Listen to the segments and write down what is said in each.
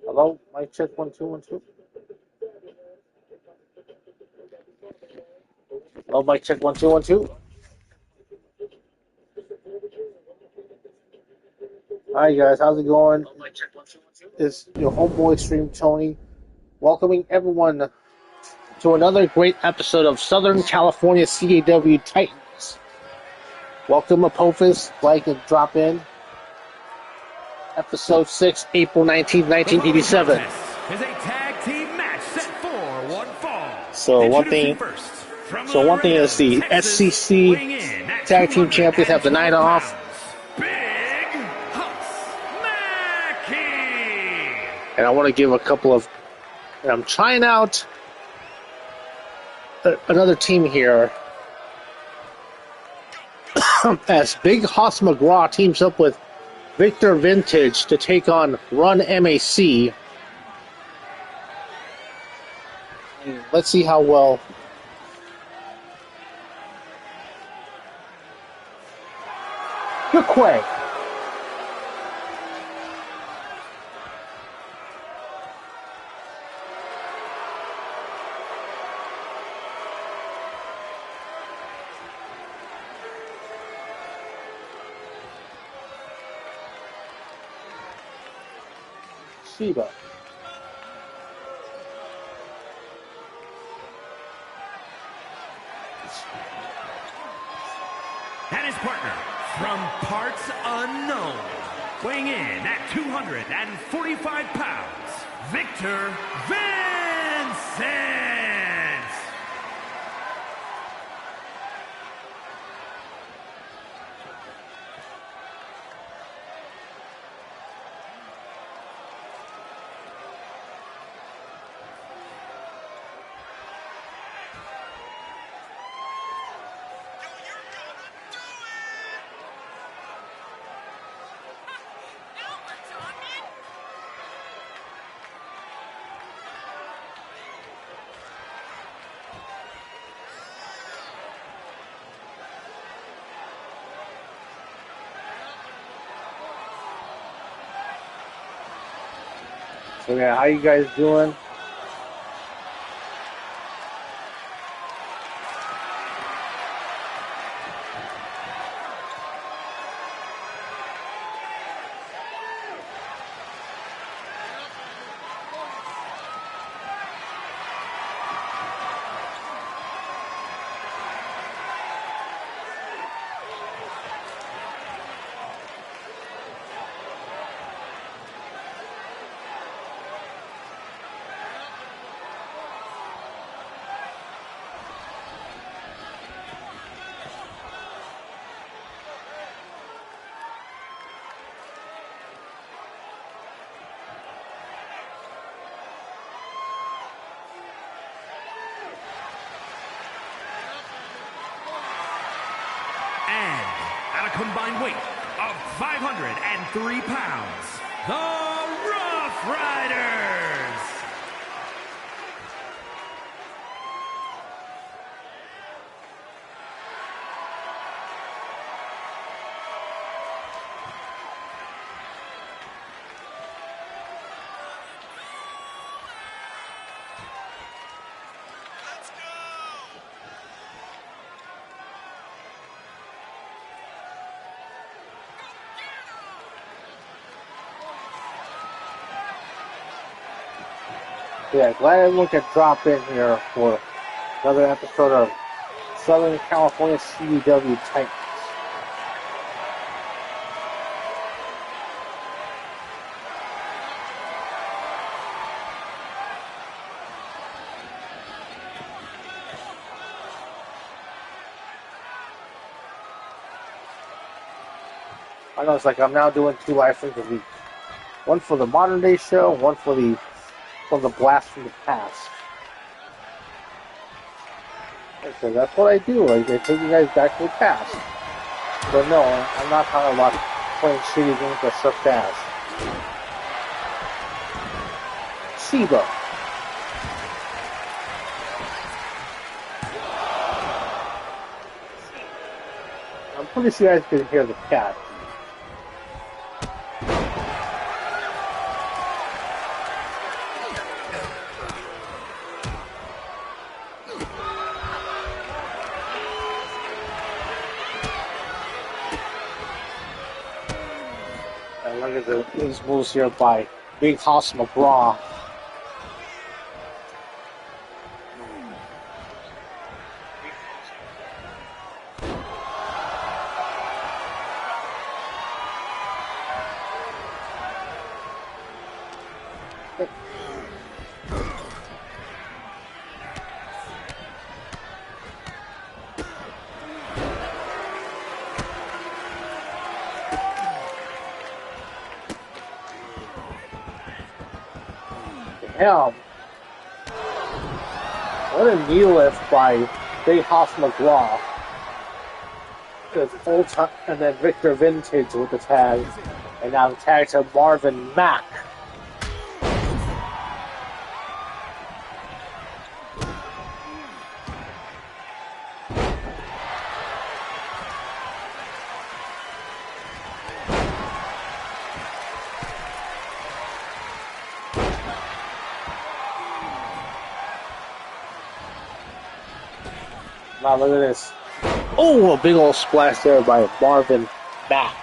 Hello, mic check 1 2 1 2. Hello, mic check 1 2 1 2. Hi guys, how's it going? It's your homeboy Stream Tony, welcoming everyone to another great episode of Southern California CAW Titans. Welcome, Apophis, like and drop in. Episode 6, April 19, 1987. Is a tag team match set for one fall. So one thing is the SCC Tag Team Champions have the night off. And I want to give a couple of... And I'm trying out another team here. As Big Hoss McGraw teams up with Victor Vintage to take on Run MAC. And let's see how well... Good quay. Shiba. And his partner from parts unknown, weighing in at 245 pounds, Victor Vincent. So yeah, how you guys doing? Combined weight of 503 pounds, the Rough Riders. Yeah, glad everyone could drop in here for another episode of Southern California CAW Titans. I know it's like I'm now doing 2 live streams a week. One for the modern day show, one for the blast from the past. So that's what I do. I take you guys back to the past. But no, I'm not talking about playing shitty games that suck ass. Shiba. pretty sure you guys can hear the cat. And look at these moves here by Big Hoss McGraw. Damn. What a knee lift by Big Hoss McGraw. Full time, and then Victor Vintage with the tag. And now the tag to Marvin Mack. Now look at this. Oh, a big old splash there by Marvin Mack.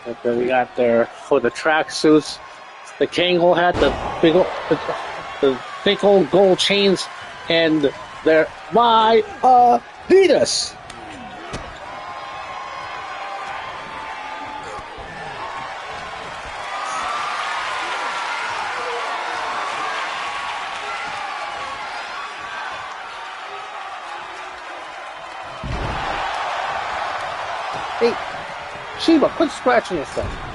And then we got there for the tracksuits, the Kangol hat, the big old gold chains, and their my Adidas. Hey, Sheba, quit scratching yourself.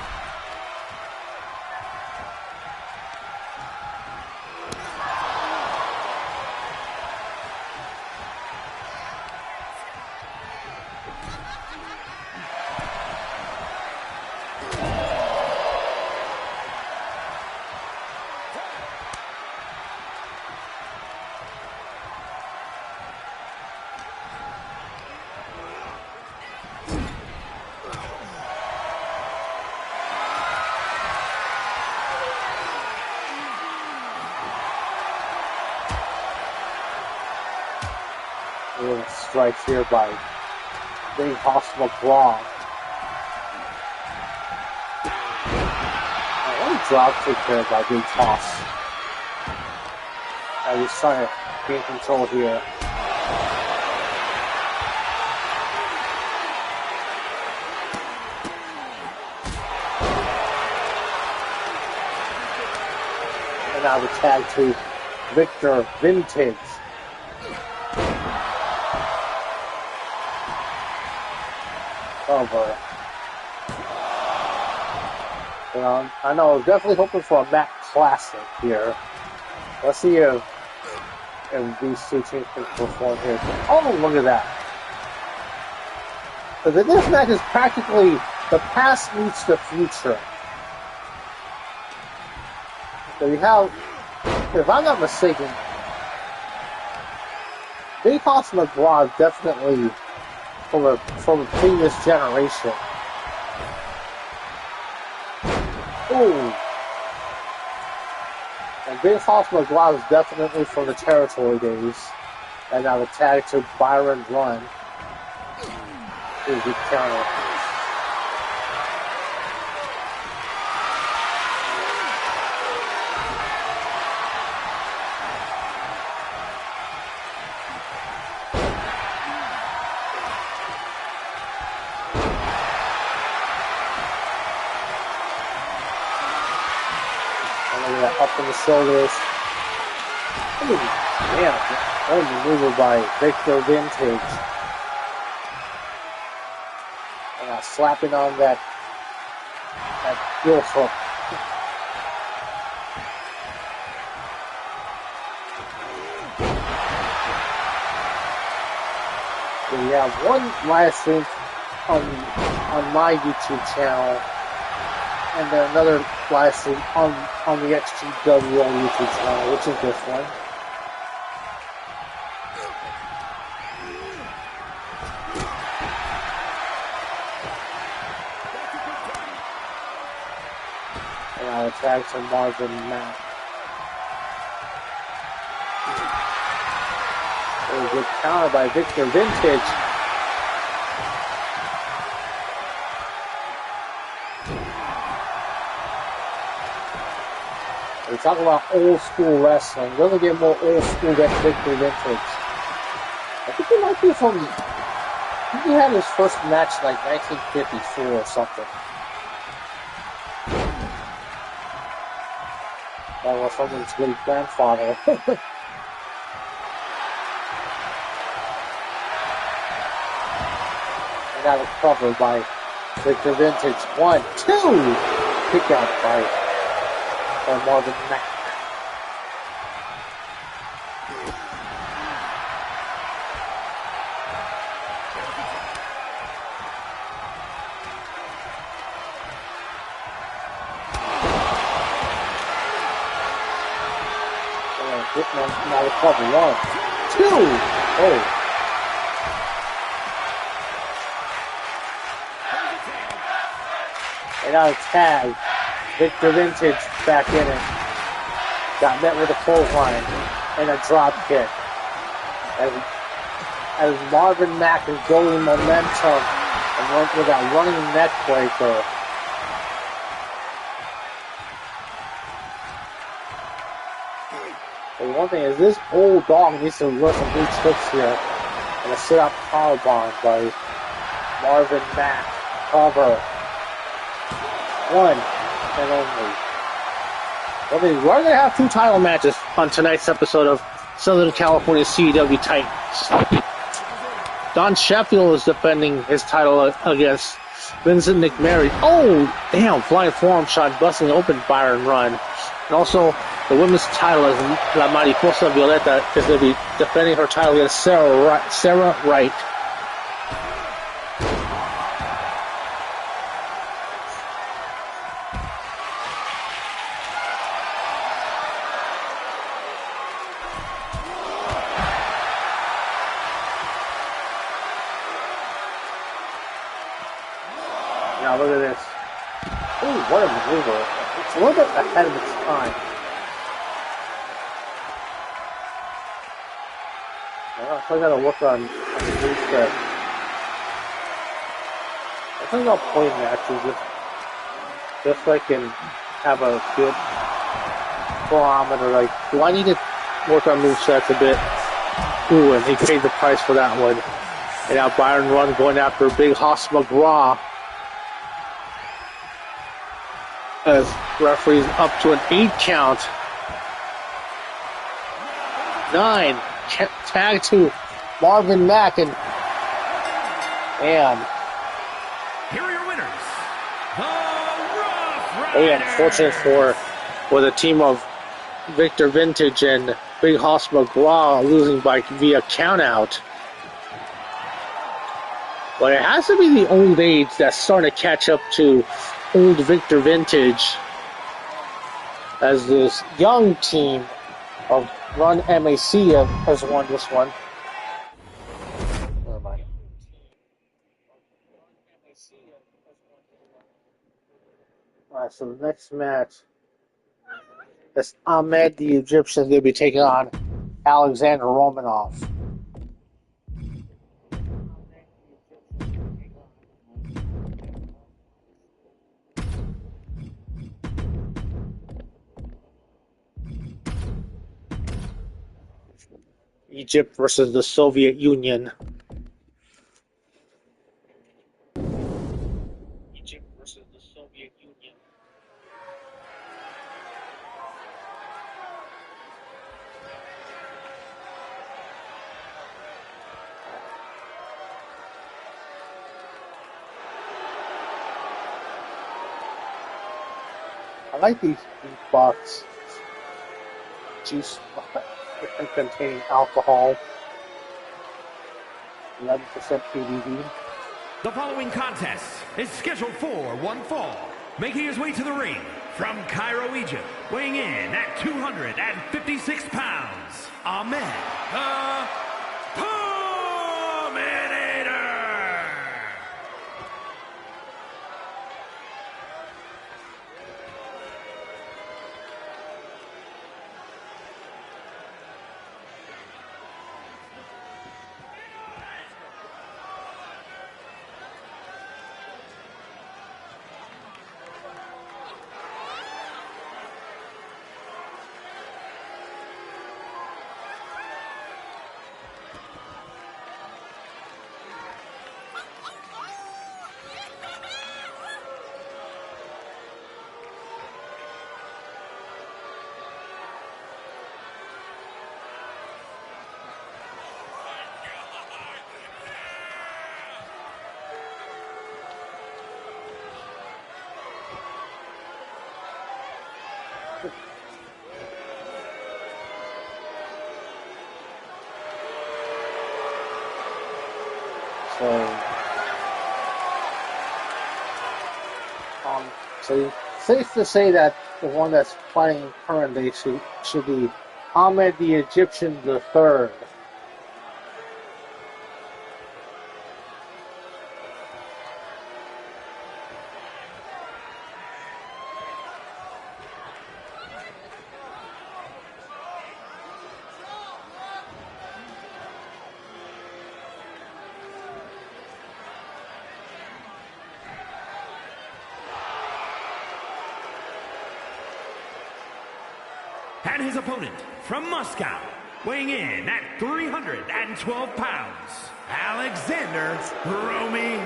Strike here by Big Hoss McGraw. One drop kick there by Big Hoss. He's trying to gain control here. And now the tag to Victor Vintage. Over. I know, I was definitely hoping for a Mac Classic here. Let's see if these two teams can perform here. Oh, look at that. Because this match is practically the past meets the future. So you have, if I'm not mistaken, Big Hoss McGraw definitely from a previous generation. Ooh. And Big Hoss McGraw is definitely from the territory days. And now the tag to Byron Run is the counter. Up in the shoulders. Ooh, man, one maneuver by Victor Vintage. And slapping on that heel hook. So we have one live stream on my YouTube channel. And then another live stream on the XGWL YouTube channel, which is this one. Now the tag to Marvin Mack. Very good counter by Victor Vintage. We talk about old school wrestling. Doesn't get more old school than Victor Vintage. I think he might be from. I think he had his first match in like 1954 or something. That was someone's great grandfather. And that was covered by Victor Vintage. 1, 2! Kick out by Marvin Mack. Now the cover. 1, 2! Oh. And now it's tag. Victor Vintage back in it. Got met with a clothesline and a drop kick. As Marvin Mack is building momentum and went with that running neck breaker. And one thing is, this old dog needs to learn some new tricks here. And a sit-up powerbomb by Marvin Mack. Cover. 1 and only. Well, we're going to have 2 title matches on tonight's episode of Southern California CW Titans. Don Sheffield is defending his title against Vincent Nicmeri. Oh, damn, flying forearm shot, busting open Byron Run. And also, the women's title is La Mariposa Violeta is going to be defending her title against Sarah Wright. Now look at this. Ooh, what a maneuver. It's a little bit ahead of its time. Well, I gotta work on the new set. I think I'll play matches just so I can have a good barometer. Like, do I need to work on movesets a bit? Ooh, and he paid the price for that one. And now Byron Run going after Big Hoss McGraw. As referee's up to an 8 count. 9. Tag to Marvin Mack and here are your winners. The Rough very Riders. unfortunate for the team of Victor Vintage and Big Hoss McGraw losing via countout. But it has to be the old age that's starting to catch up to old Victor Vintage, as this young team of Run MAC has won this one. Never mind. Alright, so the next match is Ahmed the Egyptian going to be taking on Alexander Romanov. Egypt versus the Soviet Union. Egypt versus the Soviet Union. I like these box juice containing alcohol, 11% ABV. The following contest is scheduled for one fall. Making his way to the ring from Cairo, Egypt, weighing in at 256 pounds, Ahmed the Terminator. So safe to say that the one that's fighting current day should be Ahmed the Egyptian the Third. And his opponent from Moscow, weighing in at 312 pounds, Alexander Romy.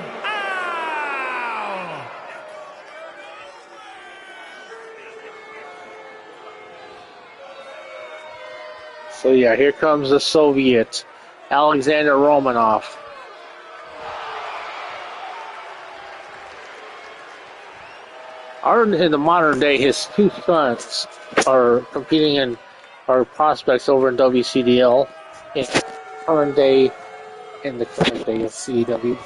So yeah, here comes the Soviet, Alexander Romanov. In the modern day, his two sons are competing in our prospects over in WCDL in the current day of CEW.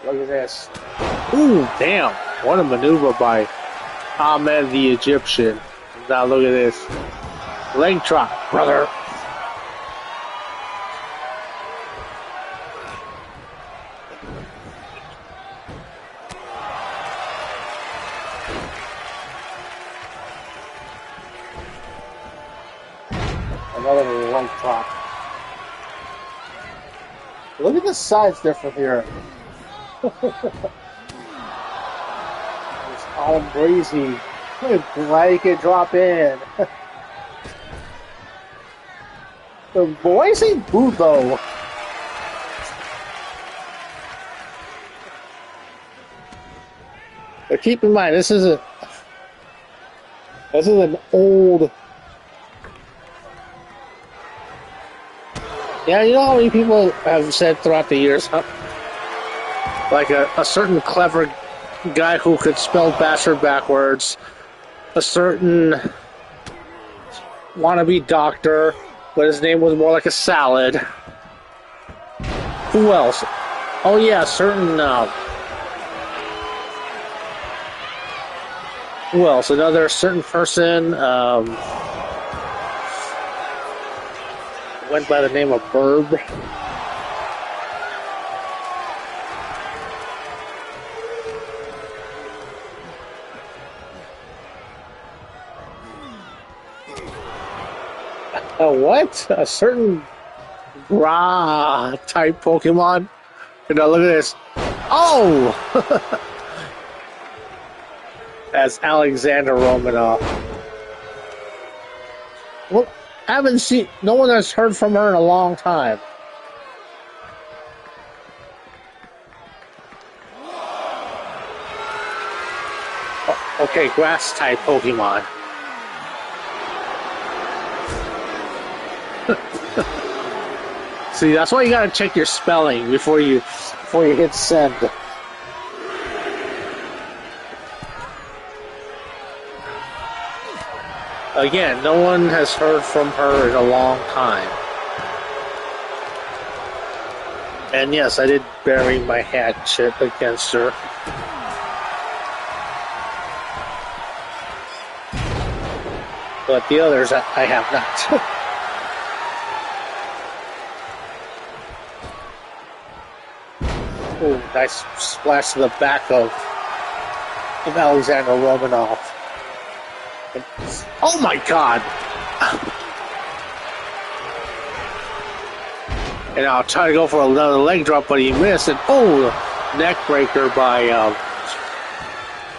Look at this. Ooh, damn. What a maneuver by Ahmed the Egyptian. Now look at this. Leg drop, brother. Another leg drop. Look at the size difference here. It's all breezy. Blanket drop in. The boys ain't booed though. But keep in mind, this is an old. Yeah, you know how many people have said throughout the years, huh? Like a certain clever guy who could spell bastard backwards, a certain wannabe doctor, but his name was more like a salad. Who else? Oh yeah, certain. Who else? Another certain person went by the name of Burb. What? A certain Ra type Pokemon? You know, look at this. Oh! That's Alexander Romanov. Well, no one has heard from her in a long time. Okay, grass type Pokemon. See, that's why you gotta check your spelling before you hit send. Again, no one has heard from her in a long time. And yes, I did bury my hatchet against her. But the others, I have not. Oh, nice splash to the back of Alexander Romanov. Oh my God! And I'll try to go for another leg drop, but he missed. And neck breaker by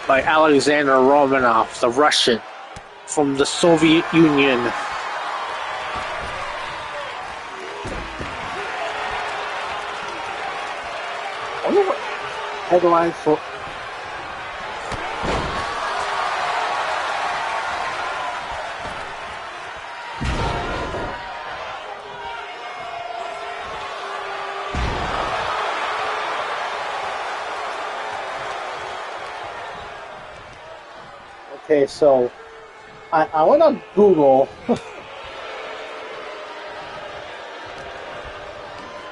Alexander Romanov, the Russian from the Soviet Union. I wonder what headlines for. Okay, so I went on Google.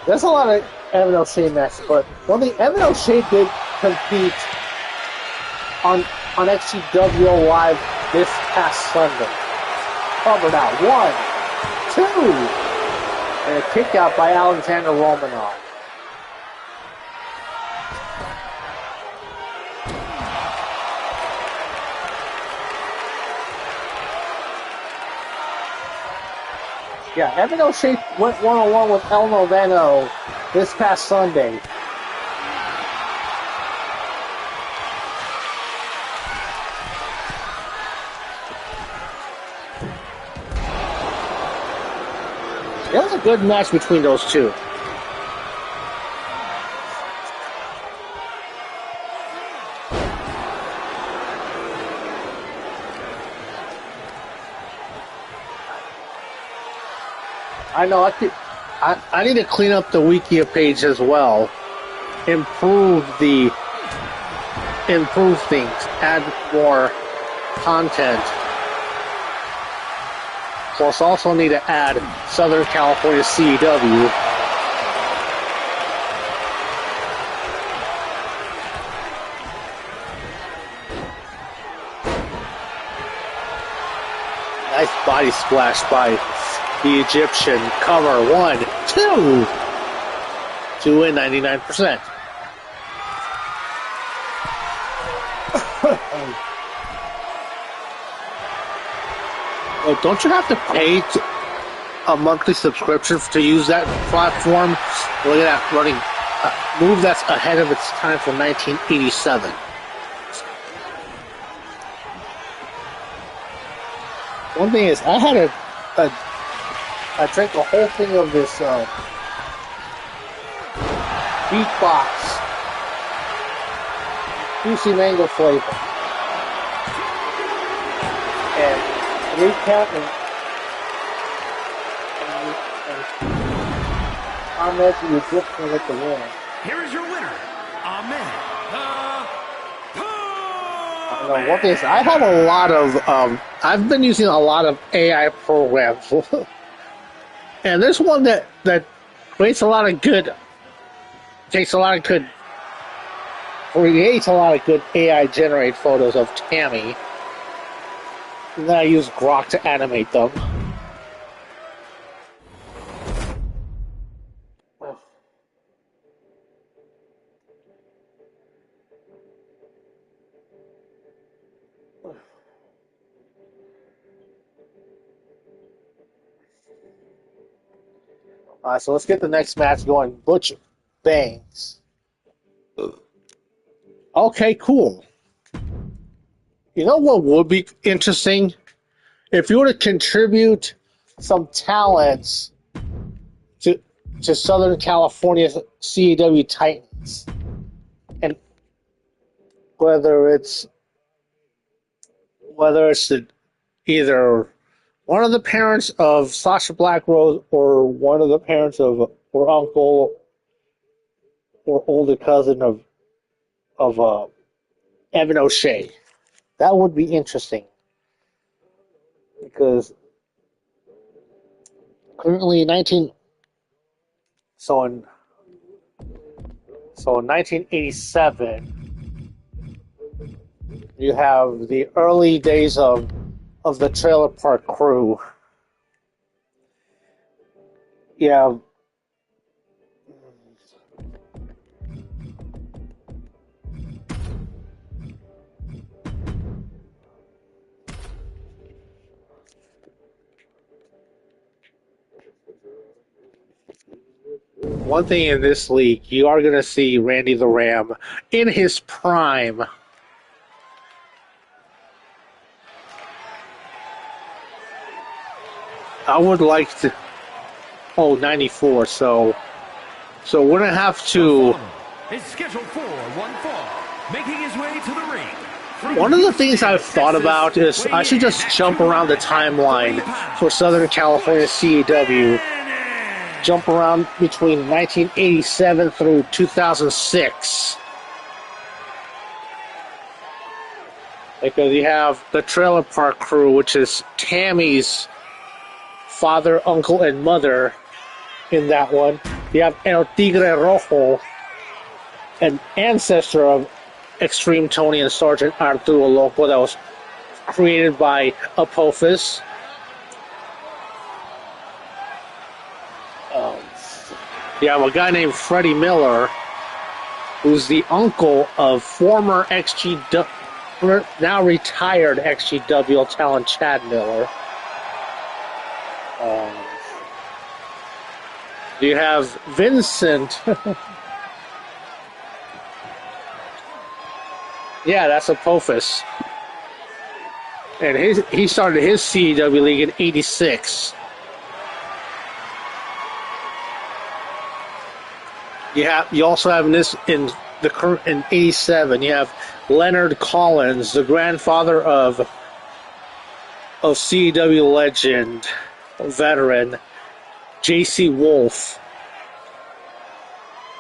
There's a lot of Evan O'Shea matches, but one thing, Evan O'Shea did compete on XGWL Live this past Sunday. Covered out 1, 2, and a kick out by Alexander Romanov. Yeah, Evan O'Shea went 1-on-1 with El Noveno this past Sunday. It was a good match between those two. I know I need to clean up the Wikia page as well. Improve things, add more content. Plus also need to add Southern California CEW. Nice body splash by the Egyptian. Cover 1, 2 to win 99%. Oh, don't you have to pay a monthly subscription to use that platform? Look at that running move that's ahead of its time from 1987. One thing is, I had I drank a whole thing of this beatbox juicy mango flavor, and recount and Ahmed, you Egyptian with the win. Here is your winner, Ahmed. One thing is, I have a lot of I've been using a lot of AI programs. And there's one that creates a lot of good AI generated photos of Tammy. And then I use Grok to animate them. Alright, so let's get the next match going. Butch Banks. Okay, cool. You know what would be interesting? If you were to contribute some talents to Southern California CEW Titans. And whether it's either one of the parents of Sasha Blackrose or one of the parents of or uncle or older cousin of Evan O'Shea. That would be interesting. Because currently in 1987 you have the early days of the Trailer Park Crew. You have one thing in this league, you are going to see Randy the Ram in his prime. I would like to... Oh, 94, so we're going to have to... Is scheduled for one fall, making his way to the ring. One of the things I've thought about is I should just jump around the timeline for Southern California CEW. Jump around between 1987 through 2006. Because you have the Trailer Park Crew, which is Tammy's father, uncle, and mother in that one. You have El Tigre Rojo, an ancestor of Extreme Tony and Sergeant Arturo Loco that was created by Apophis. You have a guy named Freddie Miller, who's the uncle of former now retired XGWL talent Chad Miller. You have Vincent. Yeah, that's Apophis. And he started his CEW league in '86. You also have in '87. You have Leonard Collins, the grandfather of CEW legend, veteran J.C. Wolf,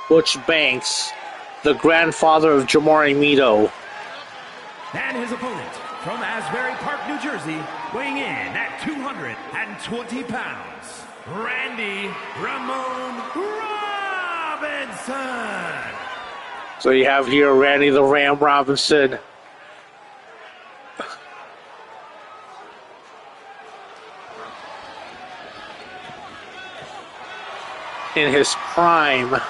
Butch Banks, the grandfather of Jamari Mito. And his opponent from Asbury Park, New Jersey, weighing in at 220 pounds, Randy Ramon Robinson. So you have here Randy the Ram Robinson. In his prime.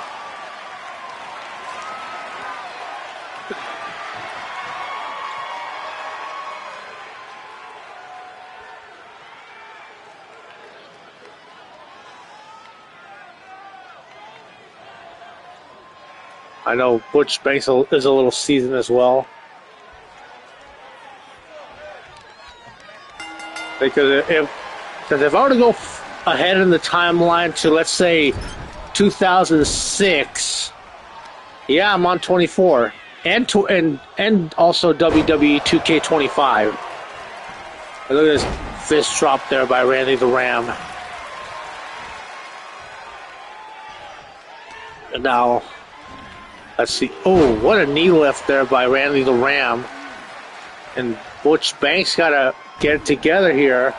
I know Butch Banks is a little seasoned as well. Because if I were to go ahead in the timeline to, let's say, 2006, yeah, I'm on 24. And also WWE 2K25. And look at this fist drop there by Randy the Ram. And now, let's see. Oh, what a knee lift there by Randy the Ram. And Butch Banks got to get it together here.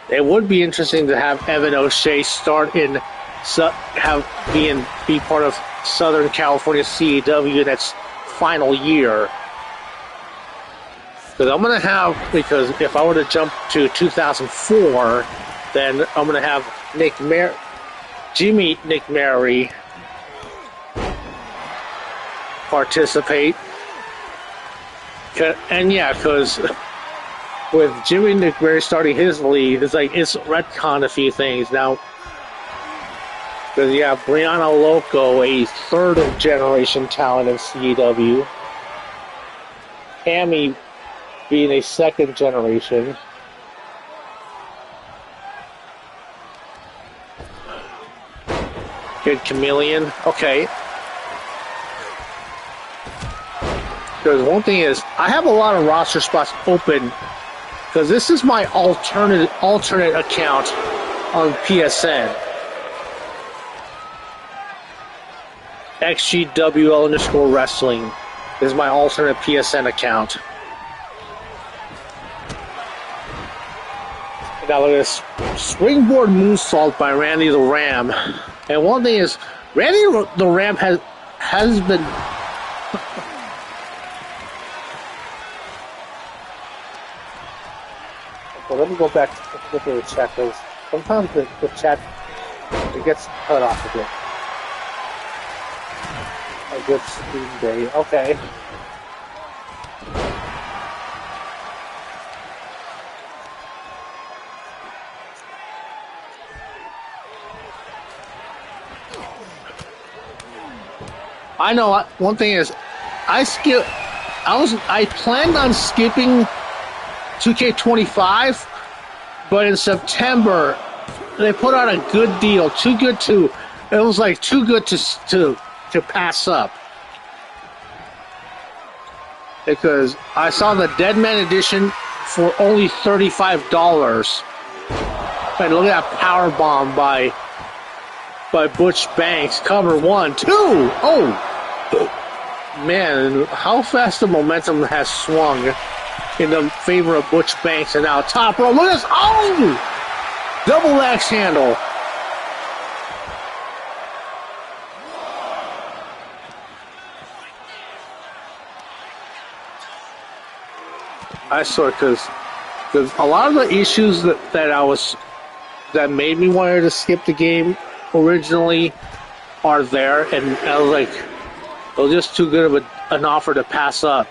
It would be interesting to have Evan O'Shea start be part of Southern California CEW in its final year. Because if I were to jump to 2004, then I'm going to have Jimmy Nicmeri participate. And yeah, because with Jimmy Nicmeri starting his league, it's retconned a few things now. Because you have Brianna Loco, a third-generation talent in CEW. Tammy being a second generation. Good Chameleon. Okay. Because one thing is, I have a lot of roster spots open because this is my alternate account on PSN. XGWL_wrestling is my alternate PSN account. Now look at this springboard moonsault by Randy the Ram. And one thing is, Randy the Ram has been okay, let me go back to the chat because sometimes the chat gets cut off a bit. A good stream day. Okay. I know one thing is I planned on skipping 2K25, but in September they put out a good deal, too good to pass up. Because I saw the Deadman edition for only $35. And look at that power bomb by Butch Banks. Cover 1, 2. Oh! Man, how fast the momentum has swung in the favor of Butch Banks, and now top row. Look at this! Oh! Double axe handle. I saw it because a lot of the issues that made me want to skip the game originally are there, and I was like, it was just too good of an offer to pass up.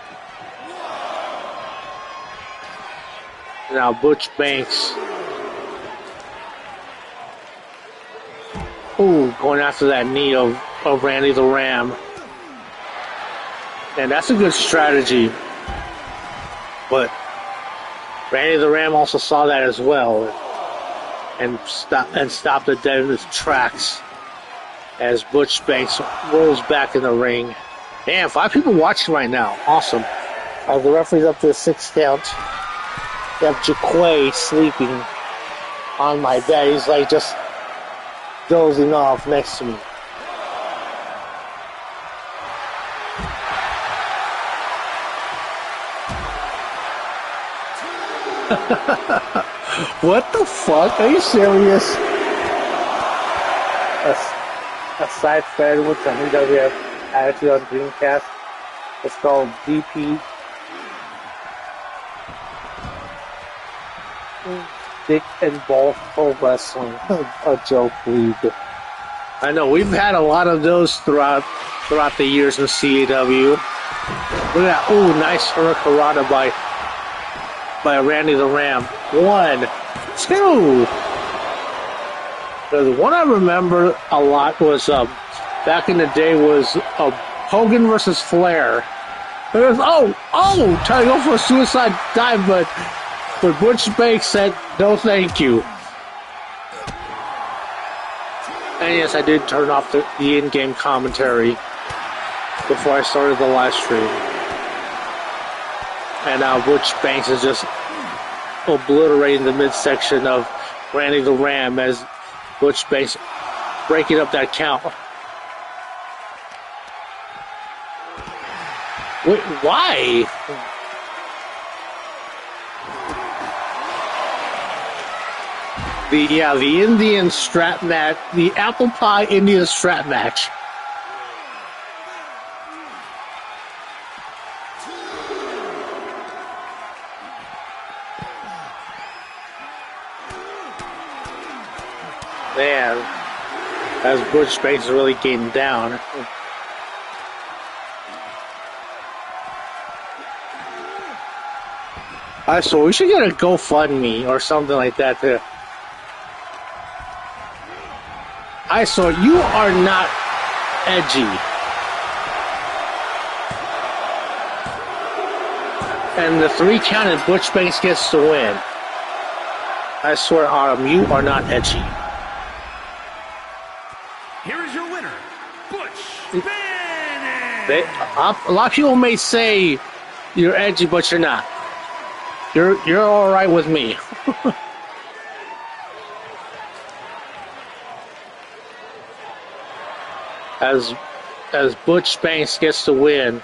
Now Butch Banks, going after that knee of Randy the Ram, and that's a good strategy. But Randy the Ram also saw that as well, and stopped it dead in its tracks as Butch Banks rolls back in the ring. Damn, 5 people watching right now. Awesome. The referee's up to a 6 count. You have Jaquay sleeping on my bed. He's like just dozing off next to me. What the fuck? Are you serious? A side thread with the WWF Attitude on Dreamcast. It's called DP. Dick and Ball Pro Wrestling. A joke league. I know, we've had a lot of those throughout the years in CAW. Look at that. Ooh, nice hurricanrana by Randy the Ram. 1, 2. The one I remember a lot was back in the day was Hogan versus Flair. It was, trying to go for a suicide dive, but Butch Banks said no, thank you. And yes, I did turn off the in-game commentary before I started the live stream. And now Butch Banks is just obliterating the midsection of Randy the Ram as Butch Banks breaking up that count. Wait, why? The Indian strap match, the apple pie Indian strap match. Man, as Butch Banks is really getting down. So we should get a GoFundMe or something like that too. So you are not edgy. And the 3 count and Butch Banks gets to win. I swear, Autumn, you are not edgy. Here is your winner, Butch Banks. A lot of people may say you're edgy, but you're not. You're all right with me. As Butch Banks gets to win.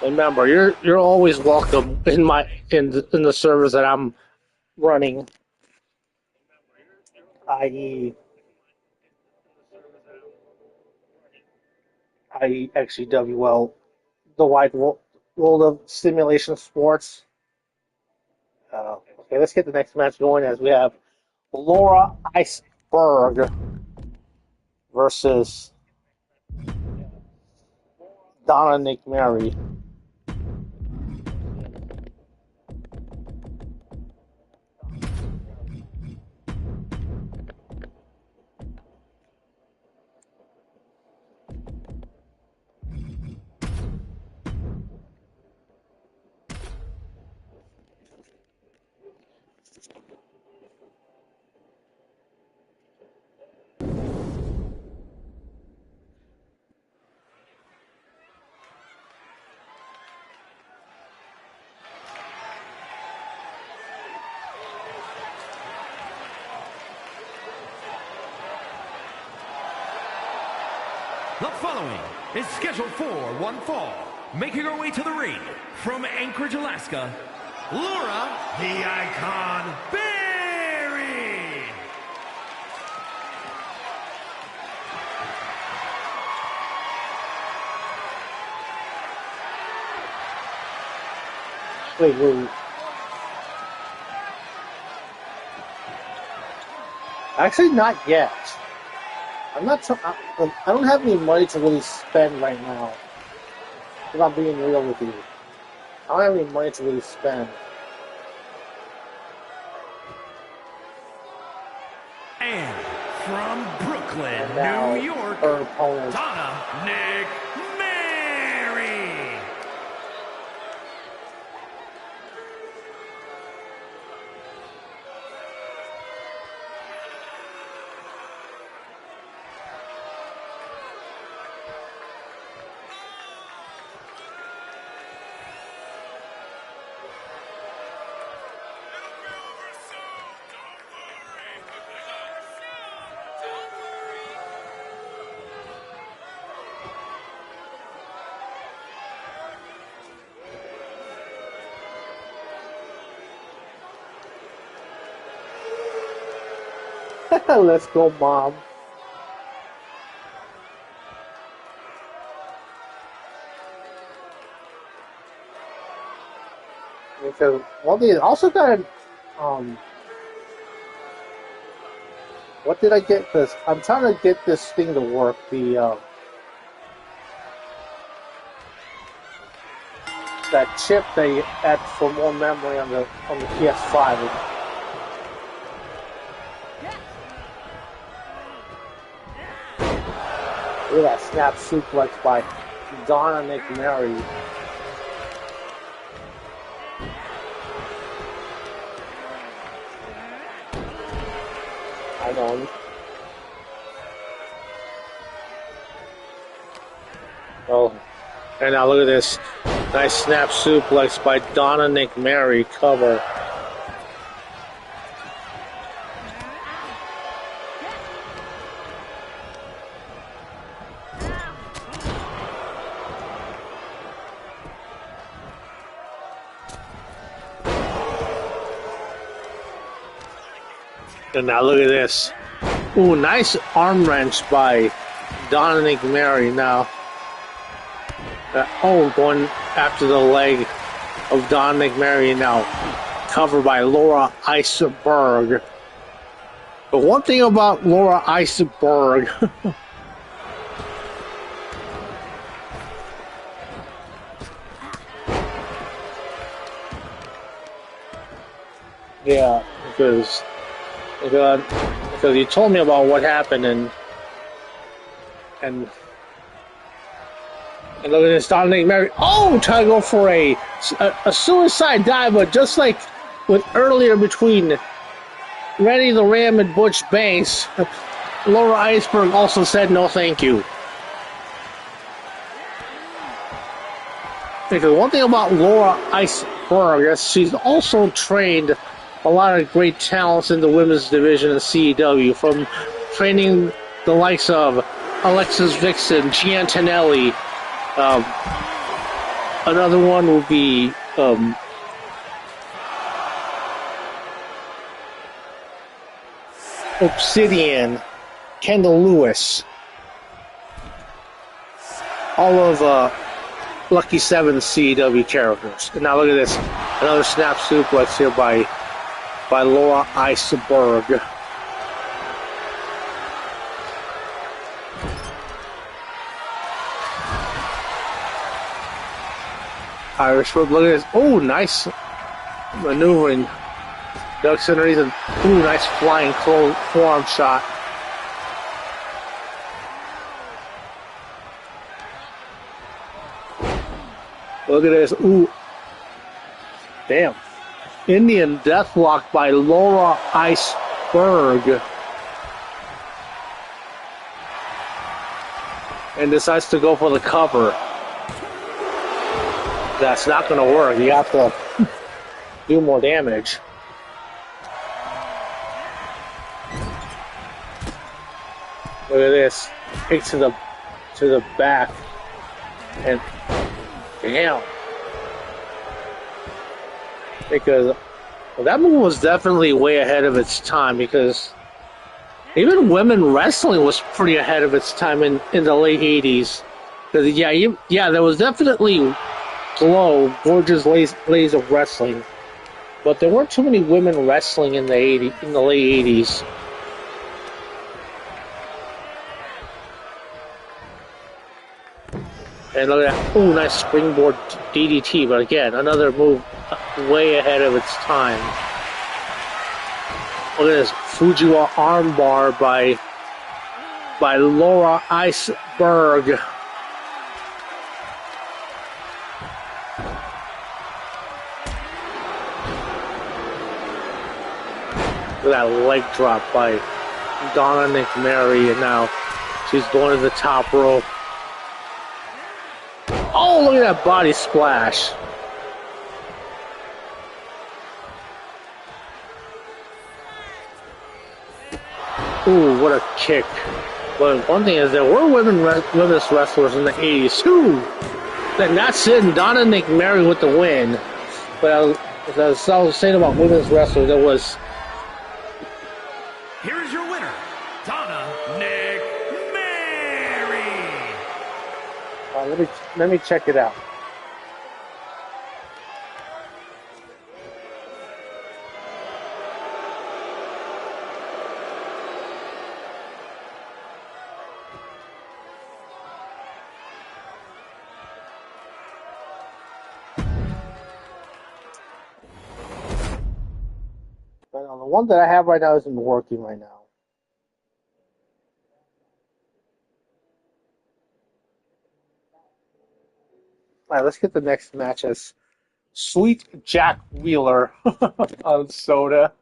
Remember, you're always welcome in the servers that I'm running, i.e. XGWL, the wide world of simulation sports. Okay, let's get the next match going as we have Laura Iceberg versus Donna Nicmeri. The following is scheduled for one fall. Making her way to the ring from Anchorage, Alaska, Laura the Icon Berry. Wait. Actually, not yet. I'm not. I don't have any money to really spend right now. If I'm being real with you, I don't have any money to really spend. And from Brooklyn, And now, New York, her opponent, Donna Nicmeri. let's go, Mom. Because they also got what did I get? Because I'm trying to get this thing to work. The that chip they add for more memory on the PS5. Look at that snap suplex by Donna Nicmeri. I know. Oh, and now look at this nice snap suplex by Donna Nicmeri. Cover. And now look at this. Ooh, nice arm wrench by Donna Nicmeri now. Going after the leg of Donna Nicmeri now. Covered by Laura Iceberg. But one thing about Laura Iceberg. Yeah, because you told me about what happened and look at this, Donna Nicmeri. Oh, trying to go for a suicide dive, but just like with earlier between Randy the Ram and Butch Banks, Laura Iceberg also said no thank you. Because one thing about Laura Iceberg is she's also trained a lot of great talents in the women's division in CEW, from training the likes of Alexis Vixen, Giantinelli. Another one will be Obsidian, Kendall Lewis. All of Lucky Seven CEW characters. And now look at this. Another snap suplex here by Laura Iceberg. Irish Whip, look at this. Oh, nice maneuvering. Ducks underneath and ooh, nice flying forearm shot. Look at this. Ooh. Damn. Indian Deathlock by Laura Iceberg. And decides to go for the cover. That's not going to work. You have to do more damage. Look at this. Kick to the to the back. And damn. Because that move was definitely way ahead of its time, because even women wrestling was pretty ahead of its time in the late 80s. Because yeah, there was definitely gorgeous ways of wrestling, but there weren't too many women wrestling in the late 80s. And look at that. Ooh, nice springboard DDT, but again, another move way ahead of its time. Look at this Fujiwara armbar by Laura Iceberg. Look at that leg drop by Donna Nicmeri, and now she's going to the top rope. Oh, look at that body splash. Ooh, what a kick. But one thing is, there were women's wrestlers in the 80s who did not sit, and Donna Nicmeri with the win. But as I was saying about women's wrestlers, there was... Here is your winner, Donna Nicmeri. Let me check it out. But the one that I have right now isn't working right now. All right, let's get the next match as Sweet Jack Wheeler on Soda.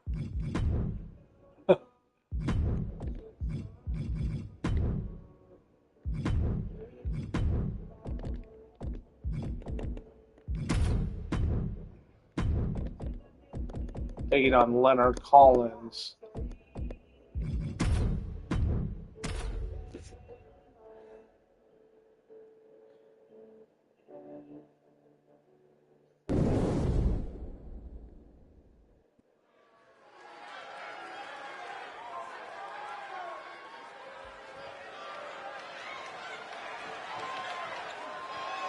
Taking on Leonard Collins.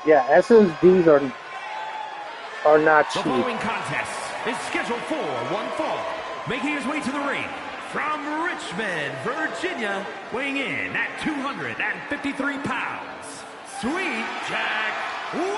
Yeah, SSDs are not cheap. The following contest is scheduled for one fall. Making his way to the ring from Richmond, Virginia, weighing in at 253 pounds, Sweet Jack Wheeler.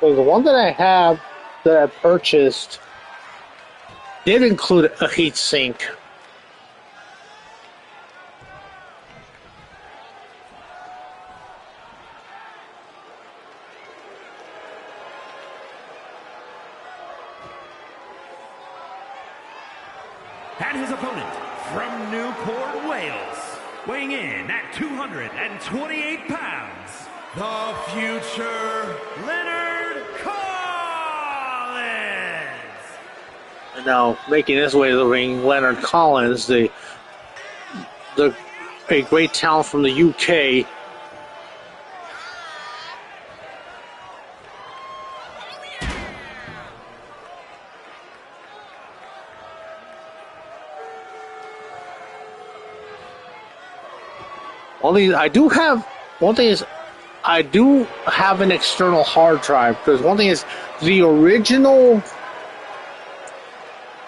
Well, the one that I have that I purchased did include a heat sink. And his opponent from Newport, Wales, weighing in at 228 pounds, the future Leonard Collins. And now making his way to the ring, Leonard Collins, a great talent from the UK. I do have an external hard drive, because one thing is, the original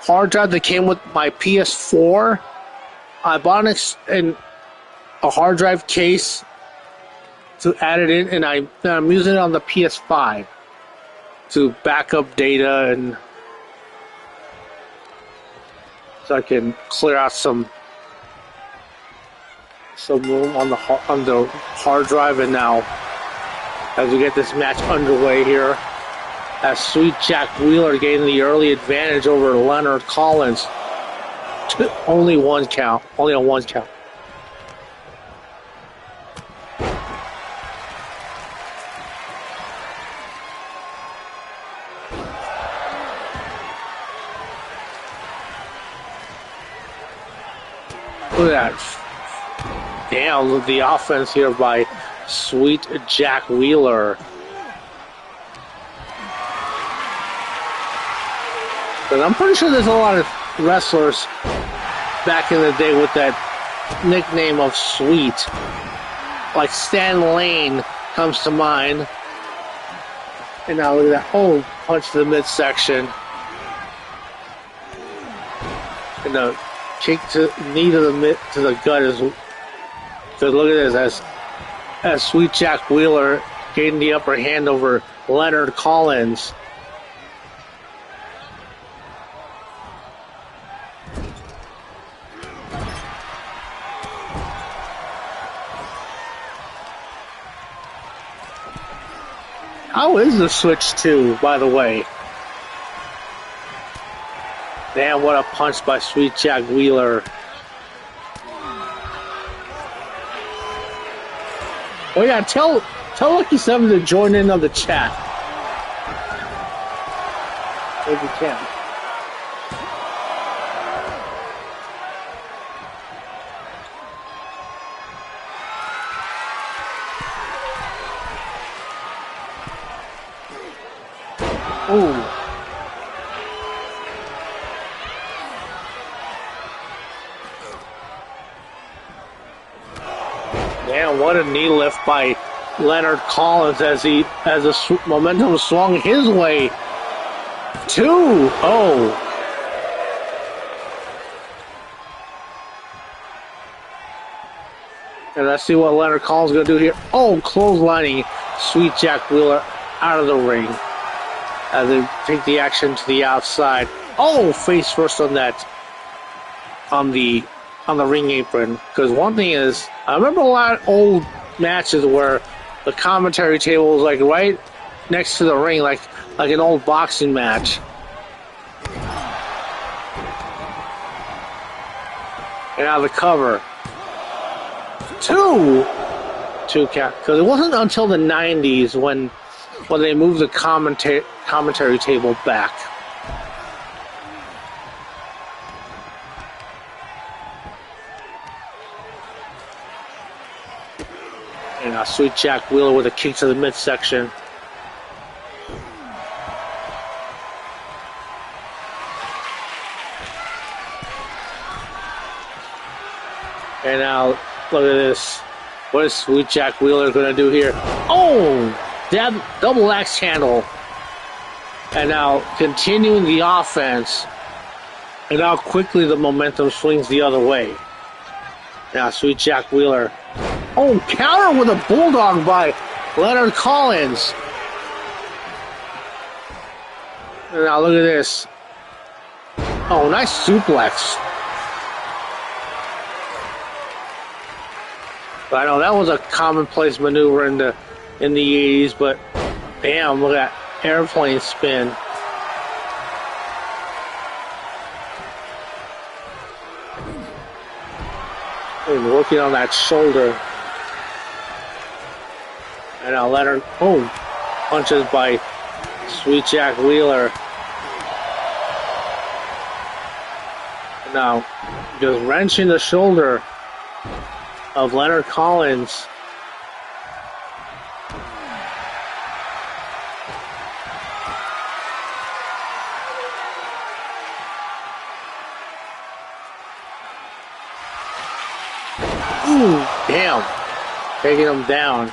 hard drive that came with my PS4, I bought a hard drive case to add it in, and I'm using it on the PS5 to back up data, and so I can clear out some room on the hard drive. And now, as we get this match underway here, as Sweet Jack Wheeler getting the early advantage over Leonard Collins. Only one count. Only on one count. Look at that. Damn, look at the offense here by Sweet Jack Wheeler. But I'm pretty sure there's a lot of wrestlers back in the day with that nickname of Sweet. Like Stan Lane comes to mind. And now look at that. Oh, punch to the midsection. And the kick to knee to the gut is. Because look at this, as Sweet Jack Wheeler getting the upper hand over Leonard Collins. How is the switch to, by the way? Damn, what a punch by Sweet Jack Wheeler. Oh yeah, tell Lucky 7 to join in on the chat. If you can. Ooh. Damn, what a knee lift by Leonard Collins as the momentum swung his way. 2-0. And let's see what Leonard Collins is going to do here. Oh, clotheslining Sweet Jack Wheeler out of the ring. As they take the action to the outside. Oh, face first on that, on the ring apron. Because one thing is, I remember a lot of old matches where the commentary table was like right next to the ring, like an old boxing match. And now the cover. Two count. Because it wasn't until the 90s when they moved the commentary table back. And Sweet Jack Wheeler with a kick to the midsection. And now, look at this. What is Sweet Jack Wheeler going to do here? Oh! Double axe handle. And now continuing the offense. And now quickly the momentum swings the other way. Now Sweet Jack Wheeler. Oh, counter with a bulldog by Leonard Collins. And now look at this. Oh, nice suplex. I know that was a commonplace maneuver in the 80s, but damn, look at that airplane spin. And working on that shoulder. And now Leonard, punches by Sweet Jack Wheeler. And now just wrenching the shoulder of Leonard Collins. Ooh, damn. Taking him down.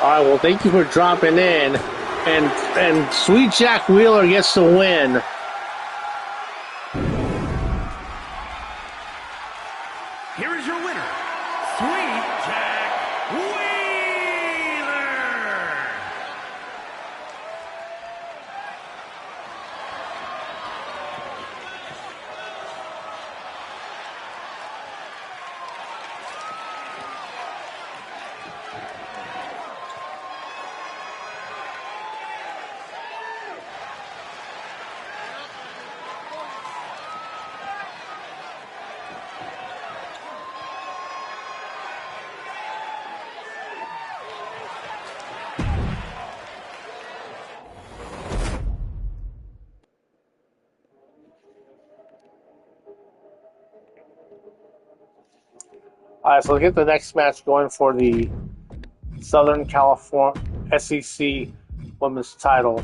All right, well, thank you for dropping in. And Sweet Jack Wheeler gets the win. Here is your winner, Sweet Jack Wheeler. Alright, so let's get the next match going for the Southern California SCC Women's title.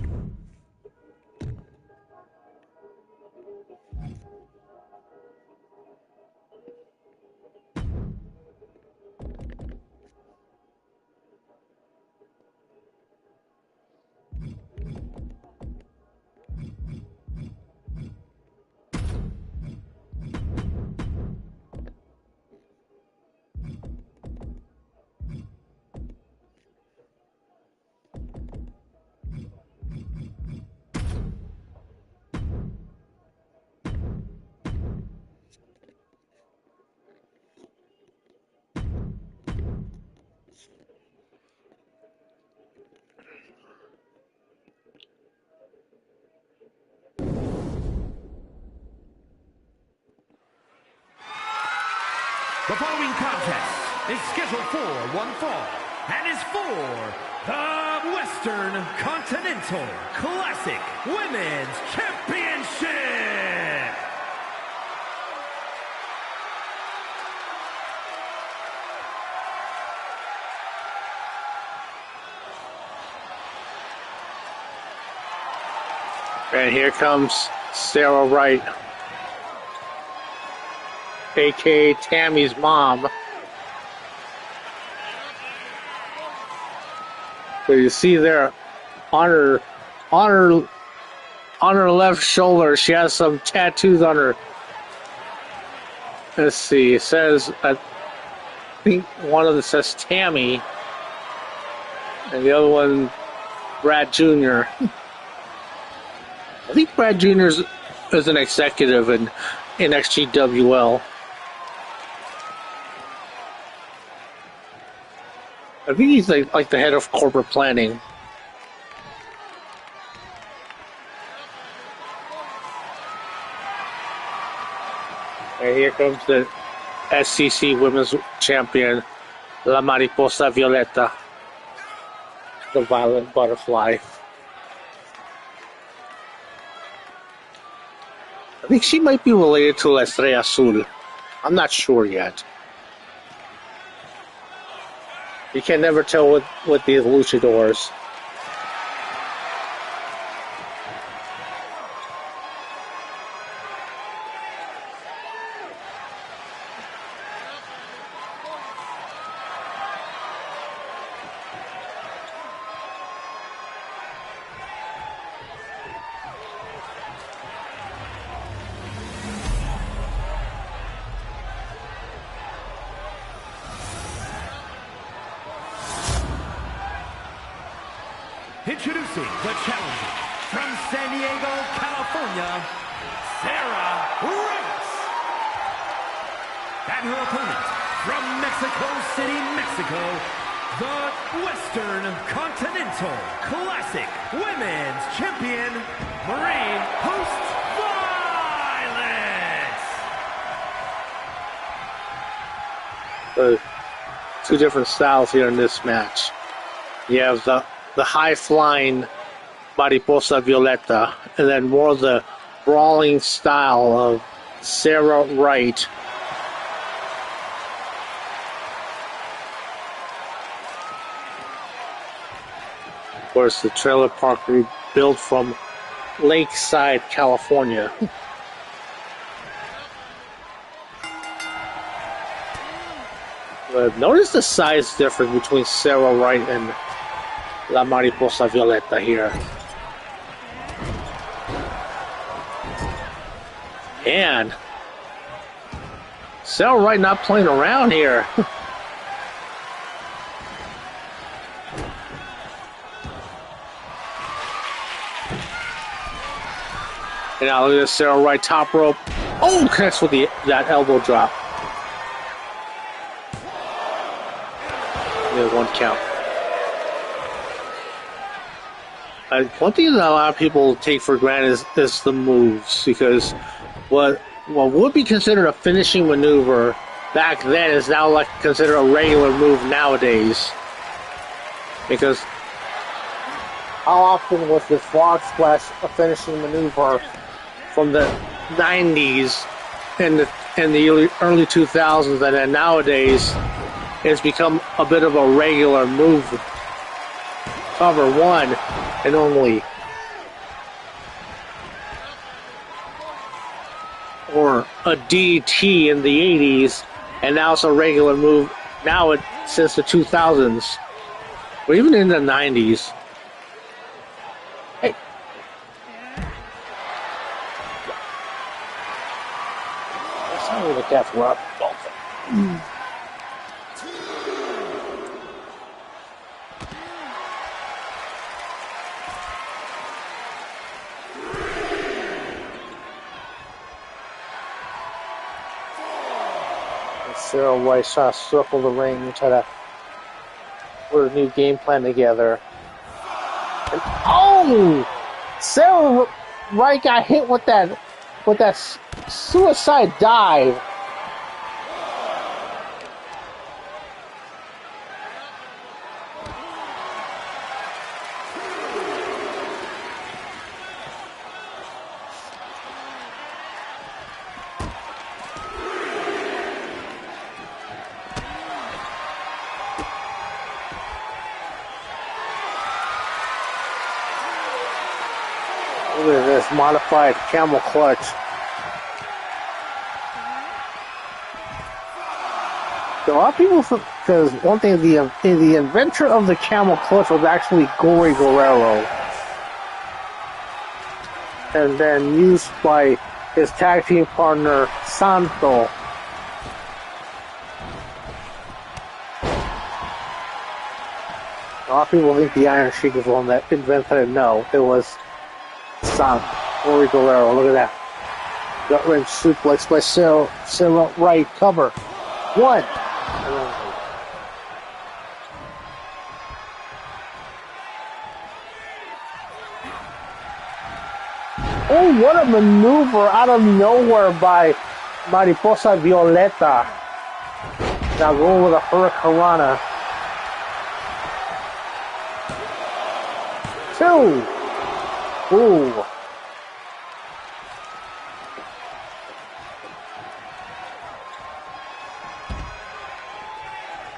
The following contest is scheduled for one fall and is for the Western Continental Classic Women's Championship. And here comes Sarah Wright, aka Tammy's mom. So you see there on her left shoulder, she has some tattoos on her. Let's see, it says, I think one of them says Tammy, and the other one Brad Jr. I think Brad Jr. is an executive in XGWL. I think he's like the head of corporate planning. And here comes the SCC Women's Champion, La Mariposa Violeta, the Violet Butterfly. I think she might be related to La Estrella Azul. I'm not sure yet. You can never tell with these luchadors. Introducing the challenger from San Diego, California, Sarah Wright. And her opponent from Mexico City, Mexico, the Western Continental Classic Women's Champion, Mariposa Violeta. Two different styles here in this match. You have the high-flying Mariposa Violeta, and then more of the brawling style of Sarah Wright. Of course, the trailer park built from Lakeside, California. But notice the size difference between Sarah Wright and La Mariposa Violeta here. And Sarah Wright not playing around here. And now look at this, Sarah Wright top rope. Oh, connects with that elbow drop. There's one count. One thing that a lot of people take for granted is the moves, because what would be considered a finishing maneuver back then is now like considered a regular move nowadays. Because how often was the frog splash a finishing maneuver from the 90s and the in the early 2000s, and then nowadays it's become a bit of a regular move. Cover one and only. Or a DT in the 80s, and now it's a regular move now since the 2000s, or even in the 90s. Hey. That's not really careful up. Sarah White trying to circle the ring and try to put a new game plan together. And, oh! Sarah White got hit with that suicide dive. Look at this modified camel clutch. So a lot of people, because one thing, the inventor of the camel clutch was actually Gory Guerrero, and then used by his tag team partner Santo. A lot of people think the Iron Sheik was the one that invented it. No, it was Gory Guerrero. Look at that. Gut wrench suplex by Sarah Wright. Cover. One. Oh, what a maneuver out of nowhere by Mariposa Violeta. Now go with a Hurricanrana. Two. Ooh.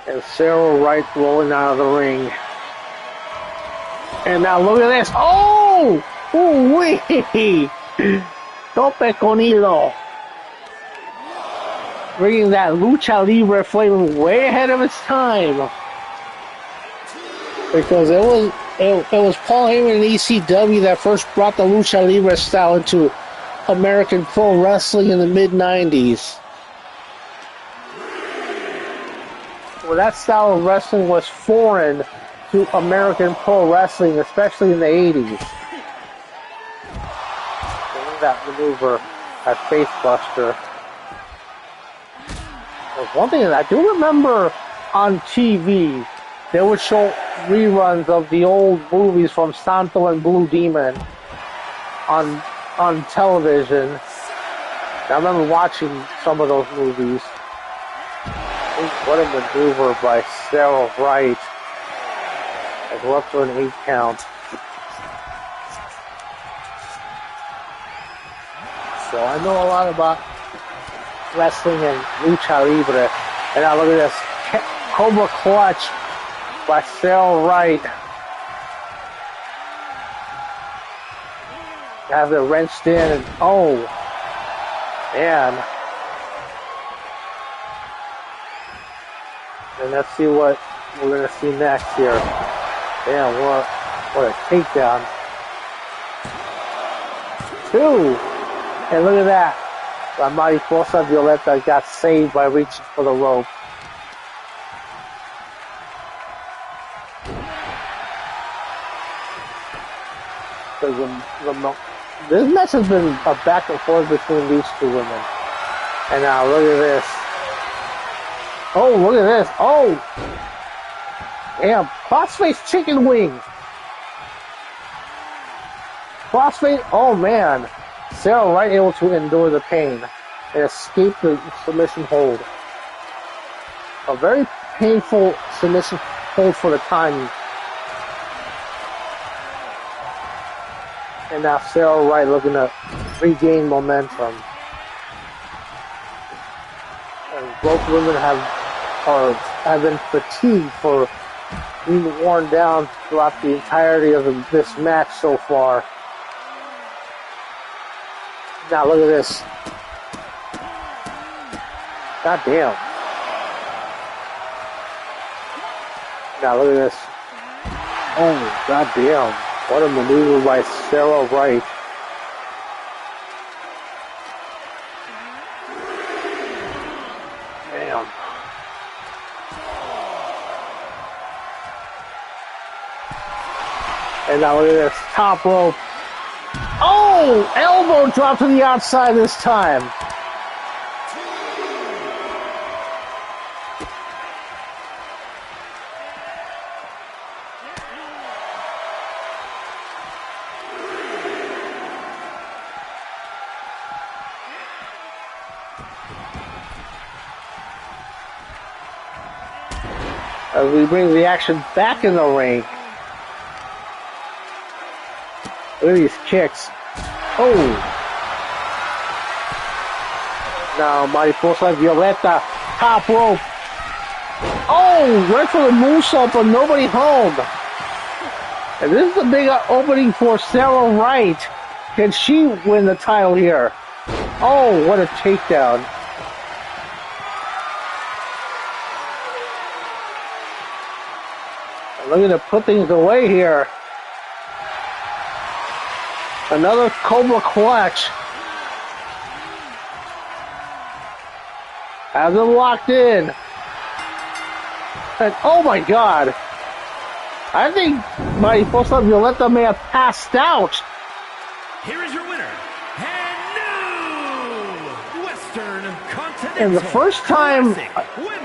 And Sarah Wright rolling out of the ring. And now look at this. Oh! Ooh wee! Tope con hilo. Bringing that lucha libre flavor way ahead of its time. Because it was Paul Heyman and ECW that first brought the lucha libre style into American pro wrestling in the mid-90s. Well, that style of wrestling was foreign to American pro wrestling, especially in the 80s. That maneuver at Facebuster. One thing that I do remember on TV, they would show reruns of the old movies from Santo and Blue Demon on television. I remember watching some of those movies. What a maneuver by Sarah Wright. I go up to an 8 count. So I know a lot about wrestling and lucha libre. And now look at this Cobra Clutch by Sarah Wright. Have it wrenched in and oh man. And let's see what we're gonna see next here. Damn, what a takedown. Two. And look at that. Mariposa Violeta got saved by reaching for the rope. This match has been a back and forth between these two women. And now look at this. Oh, look at this. Oh! Damn, crossface chicken wing. Crossface, oh man. Sarah Wright able to endure the pain and escape the submission hold. A very painful submission hold for the time. And now Sarah Wright looking to regain momentum. Both women have been fatigued for being worn down throughout the entirety of this match so far. Now look at this. God damn. Now look at this. Oh, god damn. What a maneuver by Sarah Wright. Damn. And now look at this. Top rope. Oh! Elbow drop to the outside this time. As we bring the action back in the ring. Look at these kicks. Oh! Now Mariposa Violeta, top rope. Oh! Went for the moonsault, but nobody home. And this is a big opening for Sarah Wright. Can she win the title here? Oh, what a takedown. Looking to put things away here. Another Cobra clutch. Has them locked in. And oh my god. I think Mariposa Violeta may have passed out. Here is your winner. And new Western Continental. And the first time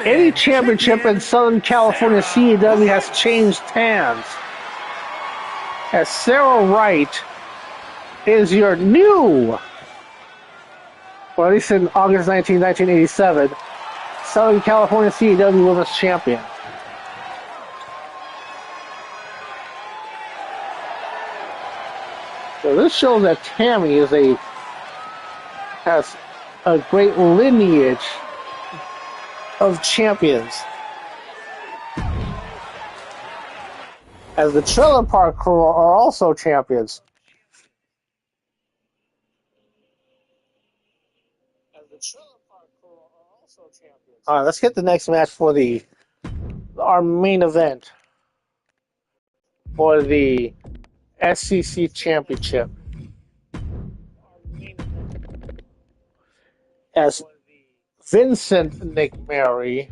any championship in Southern California CAW has changed hands. As Sarah Wright is your new, or at least in August 19, 1987, Southern California CAW Women's Champion. So this shows that Tammy has a great lineage of champions. As the Trailer Park Crew are also champions. Alright, let's get the next match for our main event for the SCC Championship. As Vincent Nicmeri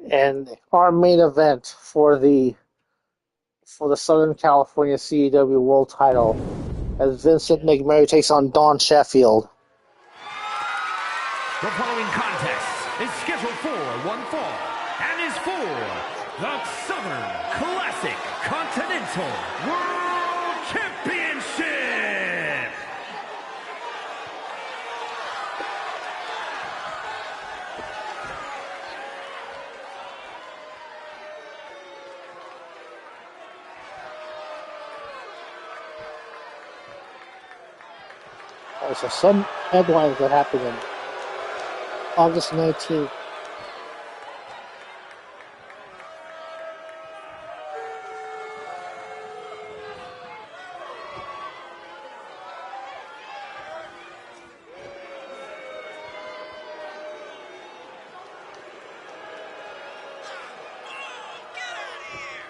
and our main event for the Southern California CAW World Title, as Vincent Nicmeri takes on Don Sheffield. The following contest is scheduled for one fall and is for the Southern Classic Continental World Championship. So some headlines that happened in August 19th.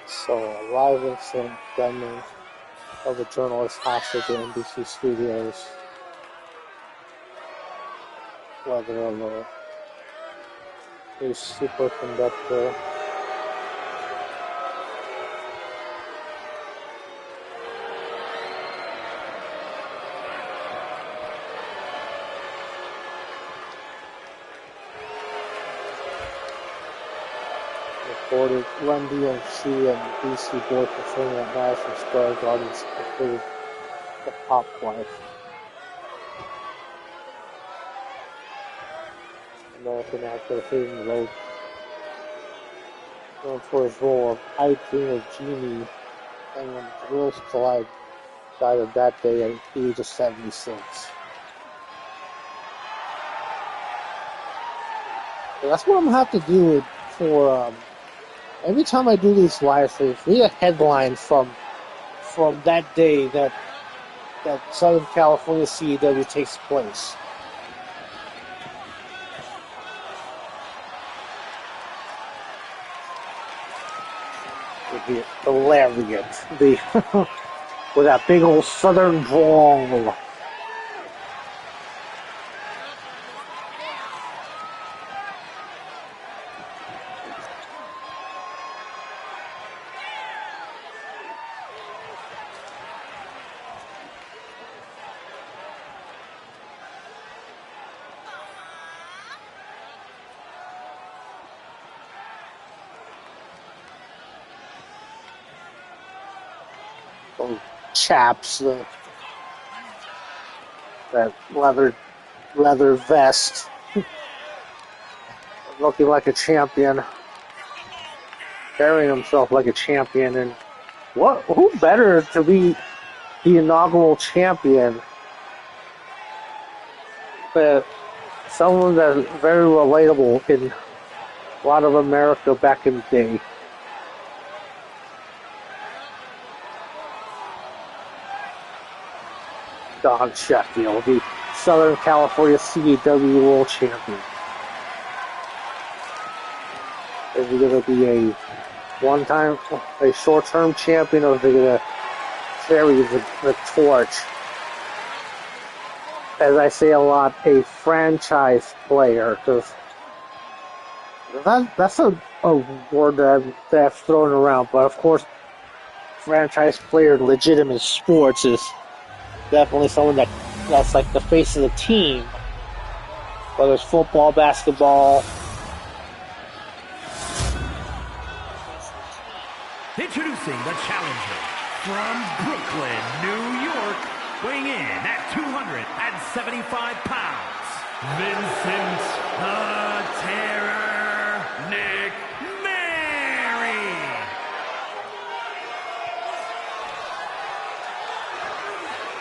So a live incident gunman of a journalist hostage at NBC Studios. Weather alert. A superconductor. Recorded Run DMC and BC Boy performing at Madison Square Garden included the Pop Wife. American actor Hayden Rhodes, known for his role of I Dream of Jeannie, and when the Worlds Collide, died of that day at the age of 76. So that's what I'm gonna have to do for every time I do these live streams. Read a headline from that day that Southern California CEW takes place. It'd be hilarious. With that big old Southern drawl. Those chaps, that leather vest, looking like a champion, carrying himself like a champion, and who better to be the inaugural champion than someone that's very relatable in a lot of America back in the day. Don Sheffield, the Southern California CEW World Champion. Is he going to be a short-term champion, or is he going to carry the torch? As I say a lot, a franchise player, because that's a word that I've thrown around, but of course, franchise player in legitimate sports is definitely someone that's like the face of the team, whether it's football, basketball. Introducing the challenger from Brooklyn, New York, weighing in at 275 pounds, Vincent the Terror Nicmeri.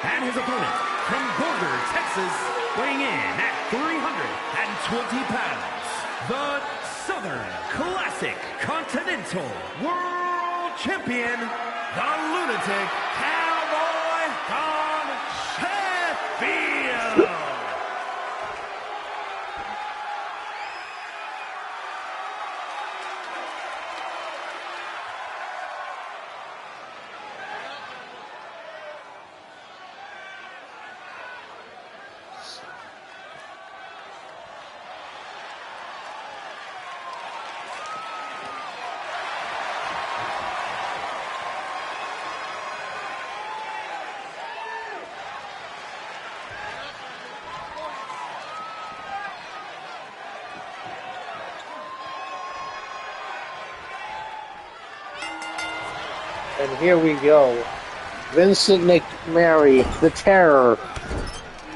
And his opponent from Boulder, Texas, weighing in at 320 pounds, the Southern Classic Continental World Champion, the Lunatic Cowboy Don Sheffield. And here we go. Vincent Nicmeri, the Terror,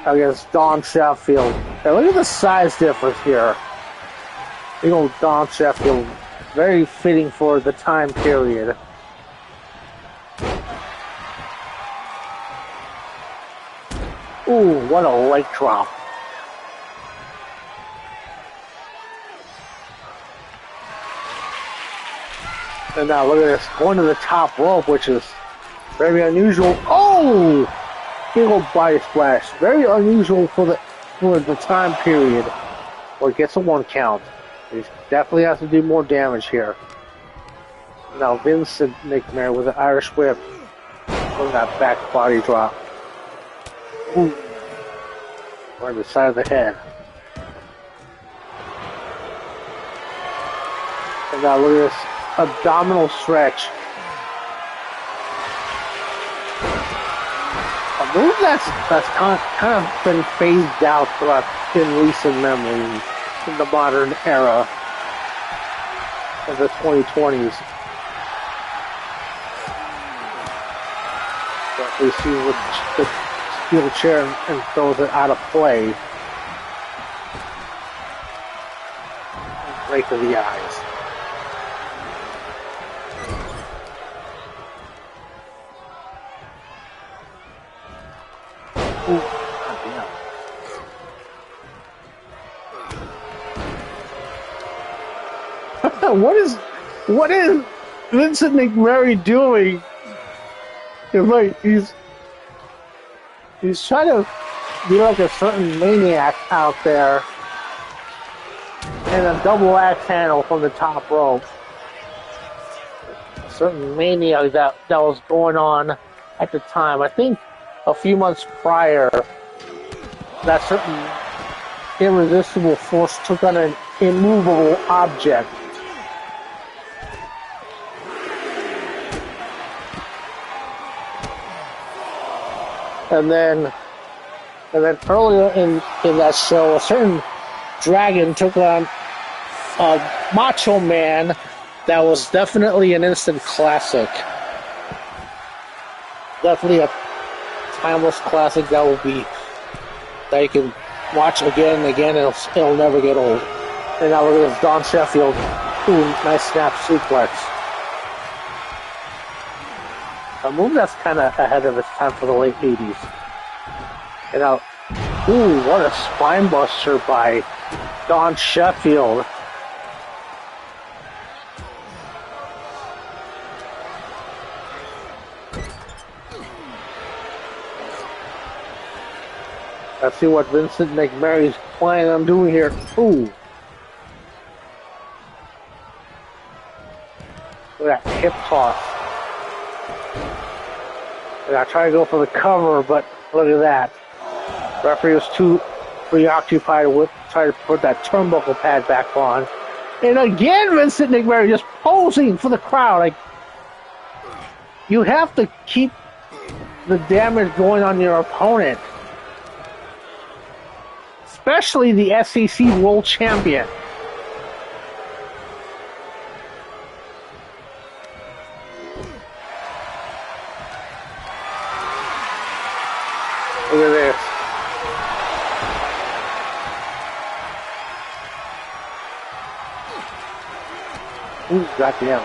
against Don Sheffield. And look at the size difference here. Big old Don Sheffield. Very fitting for the time period. Ooh, what a leg drop. And now look at this, going to the top rope, which is very unusual. Oh! Big old body splash. Very unusual for the time period. Well, it gets a 1 count. He definitely has to do more damage here. Now Vincent Nicmeri with an Irish whip. Look at that back body drop. Ooh. Right on the side of the head. And now look at this abdominal stretch. A move that's kind of been phased out throughout in recent memory in the modern era. of the 2020s. But we see with the steel chair and throws it out of play. Right to the eyes. Ooh, what is Vincent Nicmeri doing? He's trying to be like a certain maniac out there, and a double axe handle from the top rope. A certain maniac that was going on at the time. I think a few months prior, that certain irresistible force took on an immovable object. And then earlier in that show, a certain dragon took on a Macho Man that was definitely an instant classic. Definitely a timeless classic that you can watch again and again, and it'll never get old. And now look at this, Don Sheffield. Ooh, nice snap suplex. A move that's kind of ahead of its time for the late 80s. And now, ooh, what a spine buster by Don Sheffield. Let's see what Vincent Nicmeri's planning on doing here. Ooh. Look at that hip toss. And I try to go for the cover, but look at that. Referee was too preoccupied with trying to put that turnbuckle pad back on. And again, Vincent Nicmeri just posing for the crowd. Like, you have to keep the damage going on your opponent. Especially the SCC World Champion. Look at this. Ooh, goddamn.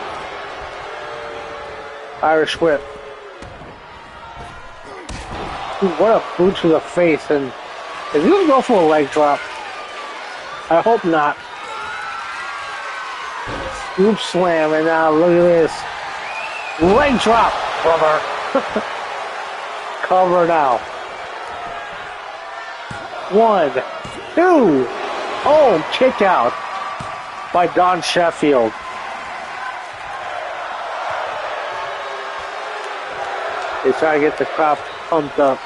Irish whip. Ooh, what a boot to the face. And is he going to go for a leg drop? I hope not. Scoop slam, and now look at this. Leg drop, brother. Cover now. 1, 2. Oh, kick out by Don Sheffield. They try to get the crowd pumped up.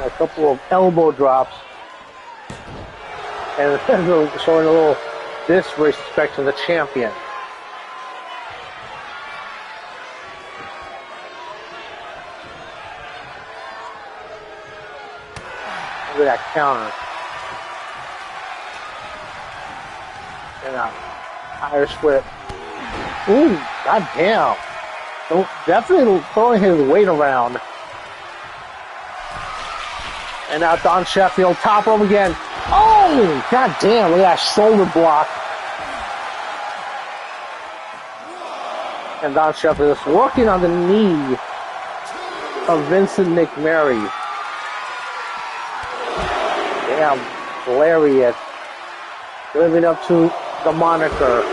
A couple of elbow drops. And showing a little disrespect to the champion. Look at that counter. And Irish whip. Ooh, goddamn. Definitely throwing his weight around. And now Don Sheffield, top rope again. Oh, goddamn, look at that shoulder block. And Don Sheffield is working on the knee of Vincent Nicmeri. Damn, lariat. Living up to the moniker.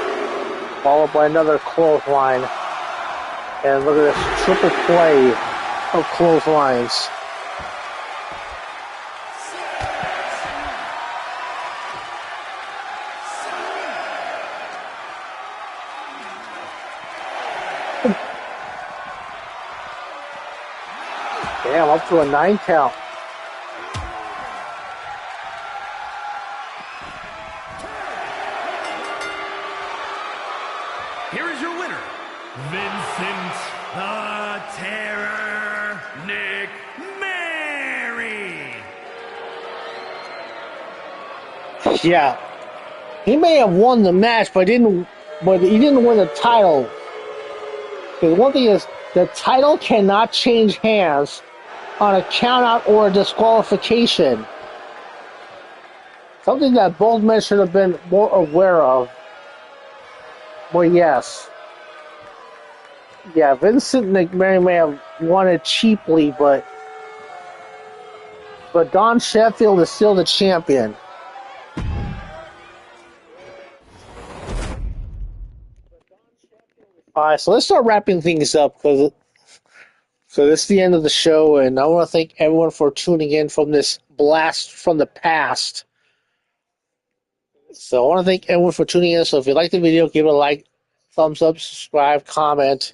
Followed by another clothesline. And look at this triple play of clotheslines. Damn, up to a 9 count. Here is your winner, Vincent the Terror Nicmeri. Yeah, he may have won the match, but he didn't win the title. Because one thing is, the title cannot change hands on a countout or a disqualification. Something that both men should have been more aware of. But yes. Yeah, Vincent Nicmeri may have won it cheaply, but Don Sheffield is still the champion. Alright, so let's start wrapping things up because this is the end of the show, and I want to thank everyone for tuning in from this blast from the past. So I want to thank everyone for tuning in. So if you like the video, give it a like, thumbs up, subscribe, comment,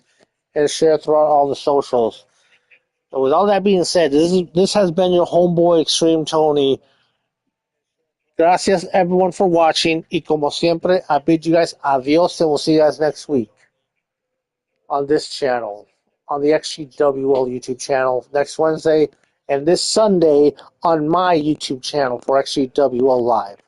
and share throughout all the socials. So with all that being said, this has been your homeboy Extreme Tony. Gracias everyone for watching, y como siempre, I bid you guys adios, and we'll see you guys next week on this channel, on the XGWL YouTube channel next Wednesday, and this Sunday on my YouTube channel for XGWL Live.